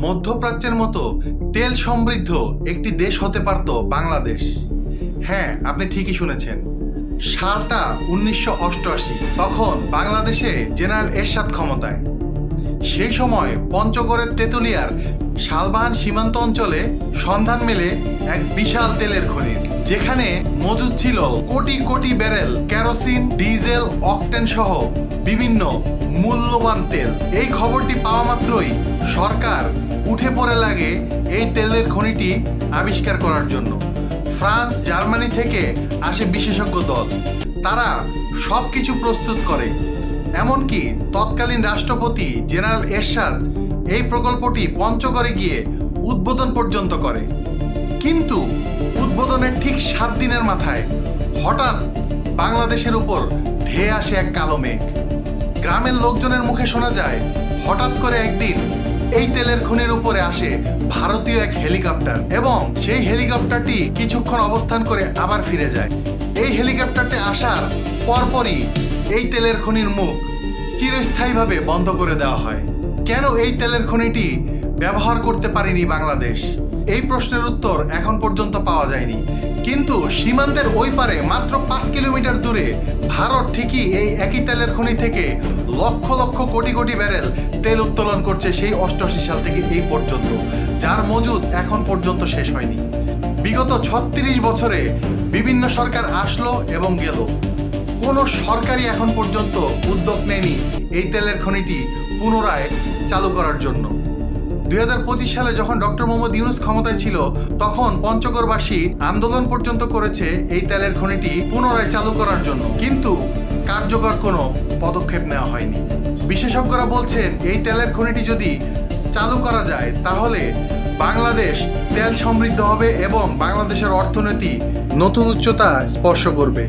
মধ্যপ্রাচ্যের মতো তেল সমৃদ্ধ একটি দেশ হতে পারত বাংলাদেশ। হ্যাঁ, আপনি ঠিকই শুনেছেন। সালটা 1988। তখন বাংলাদেশে জেনারেল এরশাদ ক্ষমতায়। সেই সময় পঞ্চগড়ের তেঁতুলিয়ার শালবাহান সীমান্ত অঞ্চলে সন্ধান মেলে এক বিশাল তেলের খনির, যেখানে মজুদ ছিল crore crore barrel kerosene, diesel, octane সহ বিভিন্ন মূল্যবান তেল। এই খবরটি পাওয়া মাত্রই সরকার উঠে পড়ে লাগে এই তেলের খনিটি আবিষ্কার করার জন্য। ফ্রান্স, জার্মানি থেকে আসে বিশেষজ্ঞ দল। তারা সব কিছু প্রস্তুত করে। এমনকি তৎকালীন রাষ্ট্রপতি জেনারেল এরশাদ এই প্রকল্পটি পঞ্চগড়ে গিয়ে উদ্বোধন পর্যন্ত করে। কিন্তু উদ্বোধনের ঠিক 7 দিনের মাথায় হঠাৎ বাংলাদেশের উপর ধেয়ে আসে এক কালো মেঘ। গ্রামের লোকজনের মুখে শোনা যায়, হঠাৎ করে একদিন এই তেলের খনির উপরে আসে ভারতীয় এক হেলিকপ্টার, এবং সেই হেলিকপ্টারটি কিছুক্ষণ অবস্থান করে আবার ফিরে যায়। এই হেলিকপ্টারটি আসার পরপরই এই তেলের খনির মুখ চিরস্থায়ীভাবে বন্ধ করে দেওয়া হয়। কেন এই তেলের খনিটি ব্যবহার করতে পারেনি বাংলাদেশ? এই প্রশ্নের উত্তর এখন পর্যন্ত পাওয়া যায়নি। কিন্তু সীমান্তের ওই পারে মাত্র 5 কিলোমিটার দূরে ভারত ঠিকই এই একই তেলের খনি থেকে লক্ষ লক্ষ কোটি কোটি ব্যারেল তেল উত্তোলন করছে সেই 88 সাল থেকে এই পর্যন্ত, যার মজুদ এখন পর্যন্ত শেষ হয়নি। বিগত 36 বছরে বিভিন্ন সরকার আসলো এবং গেল, কোনো সরকারই এখন পর্যন্ত উদ্যোগ নেয়নি এই তেলের খনিটি পুনরায় চালু করার জন্য। 2025 সালে যখন ডক্টর মোহাম্মদ ইউনূস ক্ষমতায় ছিল, তখন পঞ্চগড়বাসী আন্দোলন পর্যন্ত করেছে এই তেলের খনিটি পুনরায় চালু করার জন্য, কিন্তু কার্যকর কোনো পদক্ষেপ নেওয়া হয়নি। বিশেষজ্ঞরা বলছেন, এই তেলের খনিটি যদি চালু করা যায় তাহলে বাংলাদেশ তেল সমৃদ্ধ হবে এবং বাংলাদেশের অর্থনীতি নতুন উচ্চতা স্পর্শ করবে।